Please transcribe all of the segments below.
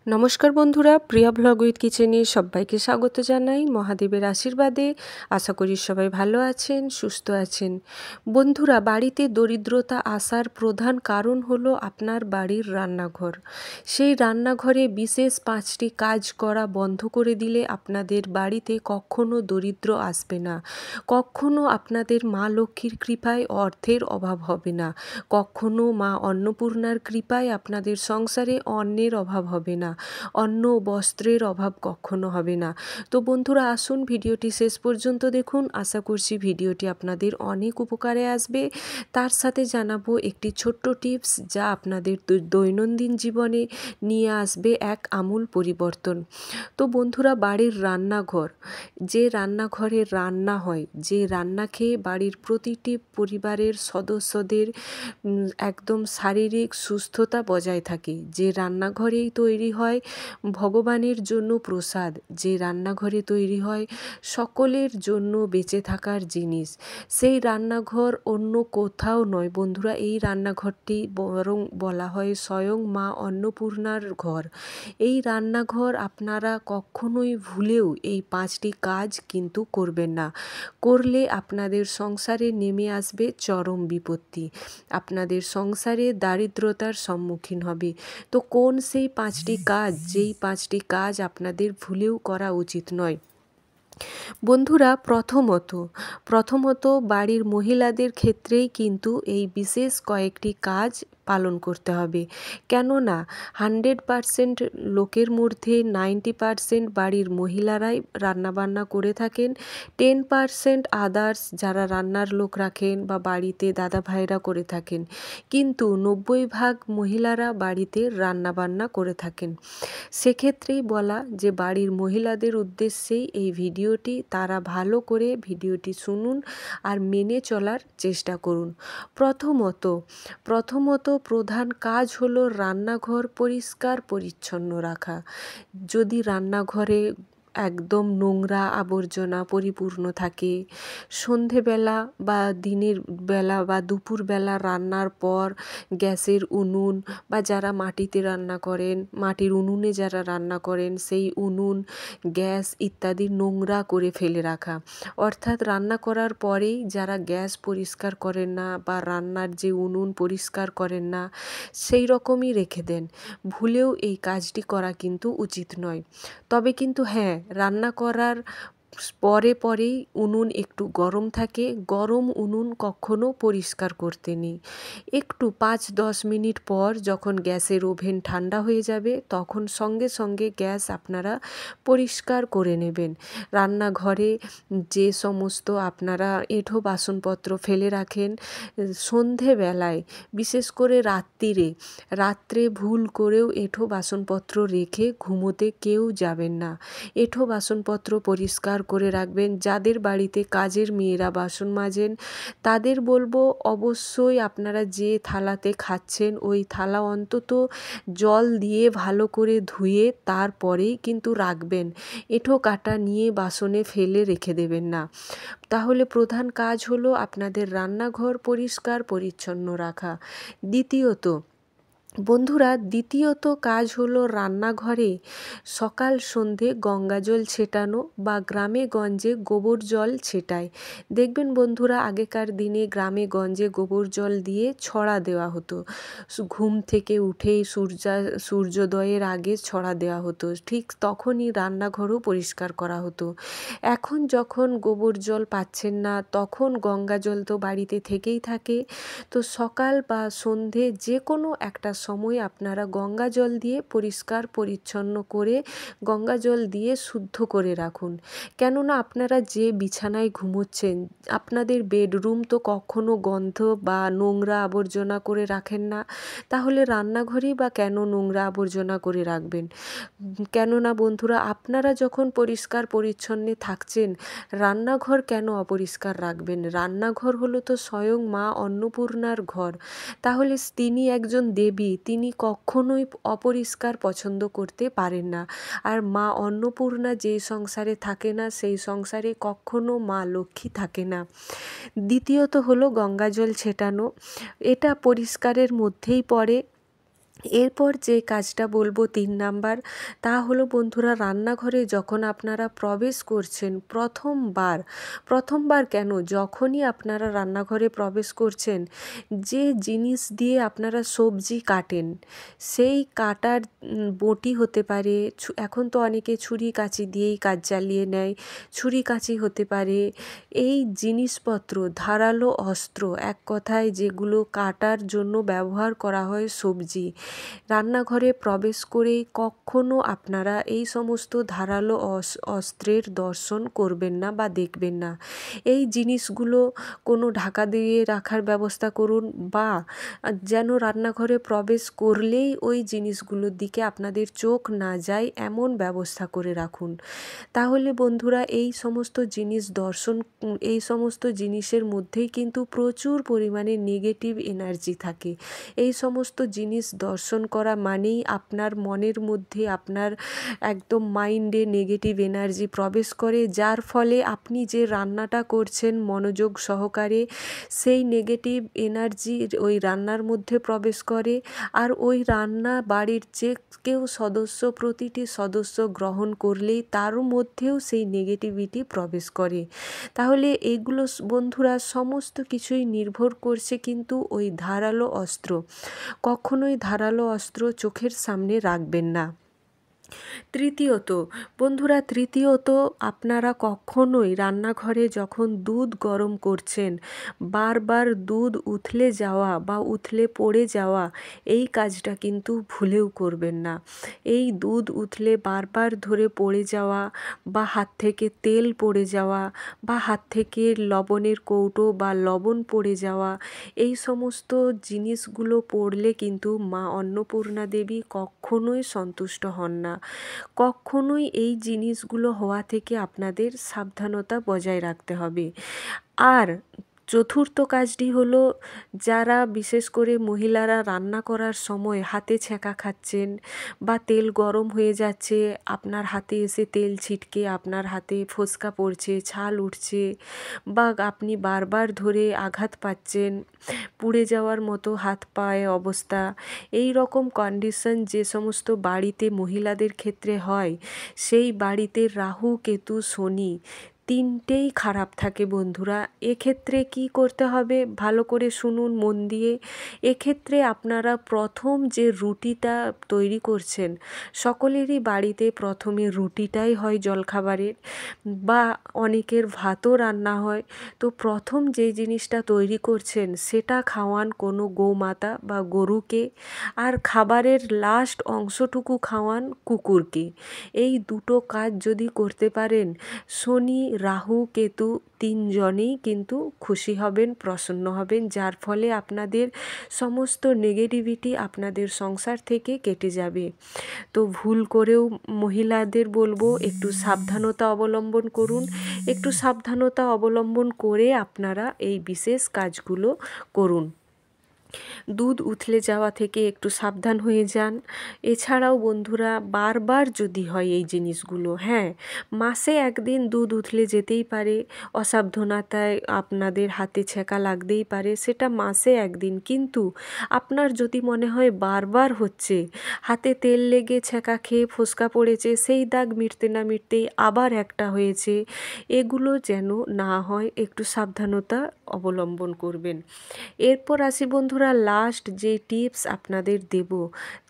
নমস্কার বন্ধুরা, প্রিয়া blog with কিচেনে সবাইকে স্বাগত জানাই। মহাদেবের আশীর্বাদে আশা করি সবাই ভালো আছেন, সুস্থ আছেন। বন্ধুরা, বাড়িতে দরিদ্রতা আসার প্রধান কারণ হলো আপনার বাড়ির রান্নাঘর। সেই রান্নাঘরে বিশেষ 5টি কাজ করা বন্ধ করে দিলে আপনাদের বাড়িতে কখনো দরিদ্র আসবে না, কখনো আপনাদের মা লক্ষ্মীর কৃপায় অর্থের অভাব হবে না, কখনো মা অন্নপূর্ণার কৃপায় আপনাদের সংসারে অন্নের অভাব হবে না, অন্ন বস্ত্রের অভাব কখনো হবে না। তো বন্ধুরা, আসুন ভিডিওটি শেষ পর্যন্ত দেখুন। আশা করছি ভিডিওটি আপনাদের অনেক উপকারে আসবে। তার সাথে জানাবো একটি ছোট্ট টিপস, যা আপনাদের দৈনন্দিন জীবনে নিয়ে আসবে এক আমূল পরিবর্তন। তো বন্ধুরা, বাড়ির রান্নাঘর, যে রান্নাঘরে রান্না হয়, যে রান্না খেয়ে বাড়ির প্রতিটি পরিবারের সদস্যদের একদম শারীরিক সুস্থতা বজায় থাকে, যে রান্নাঘরেই তৈরি হয় ভগবানের জন্য প্রসাদ, যে রান্নাঘরে তৈরি হয় সকলের জন্য বেঁচে থাকার জিনিস, সেই রান্নাঘর অন্য কোথাও নয় বন্ধুরা। এই রান্নাঘরটি বরং বলা হয় স্বয়ং মা অন্নপূর্ণার ঘর। এই রান্নাঘর আপনারা কখনোই ভুলেও এই 5টি কাজ কিন্তু করবেন না। করলে আপনাদের সংসারে নেমে আসবে চরম বিপত্তি, আপনাদের সংসারে দারিদ্রতার সম্মুখীন হবে। তো কোন সেই 5টি কাজ, যেই 5টি কাজ আপনাদের ভুলেও করা উচিত নয়? বন্ধুরা, প্রথমত বাড়ির মহিলাদের ক্ষেত্রেই কিন্তু এই বিশেষ কয়েকটি কাজ পালন করতে হবে। কেননা 100% লোকের মধ্যে 90% বাড়ির মহিলারাই রান্নাবান্না করে থাকেন। 10% আদার্স যারা রান্নার লোক রাখেন বা বাড়িতে দাদা ভাইরা করে থাকেন, কিন্তু 90% মহিলারা বাড়িতে রান্নাবান্না করে থাকেন। সেক্ষেত্রেই বলা যে বাড়ির মহিলাদের উদ্দেশ্যেই এই ভিডিওটি, তারা ভালো করে ভিডিওটি শুনুন আর মেনে চলার চেষ্টা করুন। প্রথমত প্রধান কাজ হলো রান্নাঘর পরিষ্কার পরিচ্ছন্ন রাখা। যদি রান্নাঘরে একদম নোংরা আবর্জনা পরিপূর্ণ থাকে, সন্ধেবেলা বা দিনের বেলা বা দুপুরবেলা রান্নার পর গ্যাসের উনুন বা যারা মাটিতে রান্না করেন, মাটির উনুনে যারা রান্না করেন, সেই উনুন, গ্যাস ইত্যাদি নোংরা করে ফেলে রাখা। অর্থাৎ রান্না করার পরেই যারা গ্যাস পরিষ্কার করেন না বা রান্নার যে উনুন পরিষ্কার করেন না, সেই রকমই রেখে দেন। ভুলেও এই কাজটি করা কিন্তু উচিত নয়। তবে কিন্তু হ্যাঁ, রান্না করার পরেই উনুন একটু গরম থাকে, গরম উনুন কখনো পরিষ্কার করতে নেই। একটু 5-10 মিনিট পর যখন গ্যাসের ওভেন ঠান্ডা হয়ে যাবে, তখন সঙ্গে সঙ্গে গ্যাস আপনারা পরিষ্কার করে নেবেন। রান্নাঘরে যে সমস্ত আপনারা এঁঠো বাসনপত্র ফেলে রাখেন, সন্ধেবেলায় বিশেষ করে রাত্রে ভুল করেও এঁঠো বাসনপত্র রেখে ঘুমোতে কেউ যাবেন না। এঁঠো বাসনপত্র পরিষ্কার করে রাখবেন। যাদের বাড়িতে কাজের মেয়েরা বাসন মাজেন, তাদের বলবো অবশ্যই আপনারা যে থালাতে খাচ্ছেন ওই থালা অন্তত জল দিয়ে ভালো করে ধুয়ে তারপরেই কিন্তু রাখবেন। এঁঠো কাঁটা নিয়ে বাসনে ফেলে রেখে দেবেন না। তাহলে প্রধান কাজ হলো আপনাদের রান্নাঘর পরিষ্কার পরিচ্ছন্ন রাখা। দ্বিতীয়ত কাজ হলো রান্নাঘরে সকাল সন্ধে গঙ্গাজল ছেটানো বা গ্রামে গঞ্জে গোবর জল ছেটায়। দেখবেন বন্ধুরা, আগেকার দিনে গ্রামে গঞ্জে গোবর জল দিয়ে ছড়া দেওয়া হতো। ঘুম থেকে উঠেই সূর্যোদয়ের আগে ছড়া দেওয়া হতো, ঠিক তখনই রান্নাঘরও পরিষ্কার করা হতো। এখন যখন গোবর জল পাচ্ছেন না, তখন গঙ্গা জল তো বাড়িতে থেকেই থাকে। তো সকাল বা সন্ধে যে কোনো একটা সময় আপনারা গঙ্গা জল দিয়ে পরিষ্কার পরিচ্ছন্ন করে গঙ্গা জল দিয়ে শুদ্ধ করে রাখুন। কেননা আপনারা যে বিছানায় ঘুমোচ্ছেন, আপনাদের বেডরুম তো কখনো গন্ধ বা নোংরা আবর্জনা করে রাখেন না, তাহলে রান্নাঘরেই বা কেন নোংরা আবর্জনা করে রাখবেন? কেননা বন্ধুরা, আপনারা যখন পরিষ্কার পরিচ্ছন্নে থাকছেন, রান্নাঘর কেন অপরিষ্কার রাখবেন? রান্নাঘর হলো তো স্বয়ং মা অন্নপূর্ণার ঘর। তাহলে তিনি একজন দেবী, তিনি কখনোই অপরিষ্কার পছন্দ করতে পারেন না। আর মা অন্নপূর্ণা যেই সংসারে থাকে না, সেই সংসারে কখনো মা লক্ষ্মী থাকে না। দ্বিতীয়ত হলো গঙ্গাজল ছেটানো। এটা পরিষ্কারের মধ্যেই পড়ে। এরপর যে কাজটা বলবো ৩ নাম্বার, তা হলো বন্ধুরা, রান্নাঘরে যখন আপনারা প্রবেশ করছেন প্রথমবার কেন, যখনই আপনারা রান্নাঘরে প্রবেশ করছেন, যে জিনিস দিয়ে আপনারা সবজি কাটেন, সেই কাটার বঁটি হতে পারে, এখন তো অনেকে ছুরি কাঁচি দিয়েই কাজ চালিয়ে নেয়, ছুরি কাঁচি হতে পারে, এই জিনিসপত্র ধারালো অস্ত্র, এক কথায় যেগুলো কাটার জন্য ব্যবহার করা হয় সবজি, রান্নাঘরে প্রবেশ করেই কখনো আপনারা এই সমস্ত ধারালো অস্ত্রের দর্শন করবেন না বা দেখবেন না। এই জিনিসগুলো কোনো ঢাকা দিয়ে রাখার ব্যবস্থা করুন, বা যেন রান্নাঘরে প্রবেশ করলেই ওই জিনিসগুলোর দিকে আপনাদের চোখ না যায় এমন ব্যবস্থা করে রাখুন। তাহলে বন্ধুরা এই সমস্ত জিনিসের মধ্যেই কিন্তু প্রচুর পরিমাণে নেগেটিভ এনার্জি থাকে। এই সমস্ত জিনিস দর্শন করা মানেই আপনার মনের মধ্যে, আপনার একদম মাইন্ডে নেগেটিভ এনার্জি প্রবেশ করে, যার ফলে আপনি যে রান্নাটা করছেন মনোযোগ সহকারে, সেই নেগেটিভ এনার্জি ওই রান্নার মধ্যে প্রবেশ করে, আর ওই রান্না বাড়ির যে কেউ প্রতিটি সদস্য গ্রহণ করলেই তার মধ্যেও সেই নেগেটিভিটি প্রবেশ করে। তাহলে এগুলো বন্ধুরা সমস্ত কিছুই নির্ভর করছে কিন্তু ওই ধারালো অস্ত্র। কখনোই ধারালো অস্ত্র চোখের সামনে রাখবেন না। তৃতীয়ত আপনারা কখনোই রান্নাঘরে যখন দুধ গরম করছেন, বারবার দুধ উথলে যাওয়া বা উথলে পড়ে যাওয়া, এই কাজটা কিন্তু ভুলেও করবেন না। এই দুধ উথলে বারবার ধরে পড়ে যাওয়া, বা হাত থেকে তেল পড়ে যাওয়া, বা হাত থেকে লবণের কৌটো বা লবণ পড়ে যাওয়া, এই সমস্ত জিনিসগুলো পড়লে কিন্তু মা অন্নপূর্ণা দেবী কখনোই সন্তুষ্ট হন না। কখনোই এই জিনিসগুলো হওয়া থেকে আপনাদের সাবধানতা বজায় রাখতে হবে। আর চতুর্থ কাজটি হলো, যারা বিশেষ করে মহিলারা রান্না করার সময় হাতে ছ্যাঁকা খাচ্ছেন, বা তেল গরম হয়ে যাচ্ছে, আপনার হাতে এসে তেল ছিটকে আপনার হাতে ফোস্কা পড়ছে, ছাল উঠছে, বা আপনি বারবার ধরে আঘাত পাচ্ছেন, পুড়ে যাওয়ার মতো হাত পায়ে অবস্থা, এই রকম কন্ডিশন যে সমস্ত বাড়িতে মহিলাদের ক্ষেত্রে হয়, সেই বাড়িতে রাহু, কেতু, শনি তিনটেই খারাপ থাকে বন্ধুরা। এক্ষেত্রে কি করতে হবে ভালো করে শুনুন মন দিয়ে। এক্ষেত্রে আপনারা প্রথম যে রুটিটা তৈরি করছেন, সকলেরই বাড়িতে প্রথমে রুটিটাই হয় জলখাবারের, বা অনেকের ভাতও রান্না হয়। তো প্রথম যে জিনিসটা তৈরি করছেন সেটা খাওয়ান কোনো গোমাতা বা গরুকে, আর খাবারের লাস্ট অংশটুকু খাওয়ান কুকুরকে। এই দুটো কাজ যদি করতে পারেন, শনি, রাহু, কেতু তিনজনেই কিন্তু খুশি হবেন, প্রসন্ন হবেন, যার ফলে আপনাদের সমস্ত নেগেটিভিটি আপনাদের সংসার থেকে কেটে যাবে। তো ভুল করেও মহিলাদের বলবো একটু সাবধানতা অবলম্বন করুন। একটু সাবধানতা অবলম্বন করে আপনারা এই বিশেষ কাজগুলো করুন। দুধ উথলে যাওয়া থেকে একটু সাবধান হয়ে যান। এছাড়াও বন্ধুরা বারবার যদি হয় এই জিনিসগুলো, হ্যাঁ, মাসে একদিন দুধ উথলে যেতেই পারে, অসাবধানতায় আপনাদের হাতে ছ্যাঁকা লাগতেই পারে, সেটা মাসে একদিন। কিন্তু আপনার যদি মনে হয় বারবার হচ্ছে, হাতে তেল লেগে ছ্যাঁকা খেয়ে ফোস্কা পড়েছে, সেই দাগ মিটতে না মিটতেই আবার একটা হয়েছে, এগুলো যেন না হয়, একটু সাবধানতা অবলম্বন করবেন। এরপর আসি বন্ধুরা, লাস্ট যে টিপস আপনাদের দেব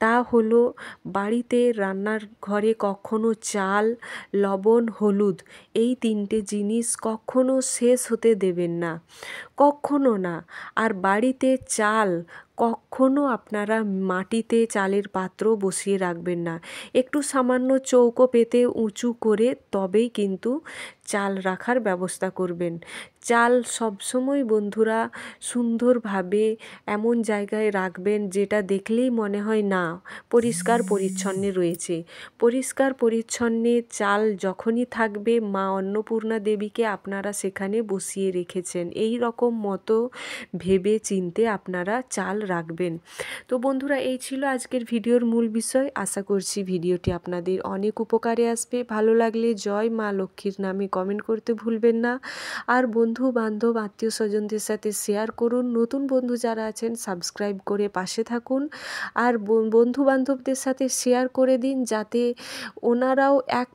তা হলো, বাড়িতে রান্নার ঘরে কখনো চাল, লবণ, হলুদ এই তিনটে জিনিস কখনো শেষ হতে দেবেন না, কখনো না। আর বাড়িতে চাল কখনো আপনারা মাটিতে চালের পাত্র বসিয়ে রাখবেন না, একটু সামান্য চৌকো পেতে উঁচু করে তবেই কিন্তু চাল রাখার ব্যবস্থা করবেন। চাল সবসময় বন্ধুরা সুন্দরভাবে এমন জায়গায় রাখবেন যেটা দেখলেই মনে হয় না পরিষ্কার পরিচ্ছন্নে রয়েছে। পরিষ্কার পরিচ্ছন্নে চাল যখনই থাকবে, মা অন্নপূর্ণা দেবীকে আপনারা সেখানে বসিয়ে রেখেছেন, এই রকম মতো ভেবে চিন্তে আপনারা চাল রাখবেন। তো বন্ধুরা, এই ছিল আজকের ভিডিওর মূল বিষয়। আশা করছি ভিডিওটি আপনাদের অনেক উপকারে আসবে। ভালো লাগলে জয় মা লক্ষ্মীর নামে কমেন্ট করতে ভুলবেন না। আর বন্ধু বান্ধব আত্মীয় স্বজনদের সাথে শেয়ার করুন। নতুন বন্ধু যারা আছেন সাবস্ক্রাইব করে পাশে থাকুন। আর বন্ধু বান্ধবদের সাথে শেয়ার করে দিন, যাতে ওনারাও এক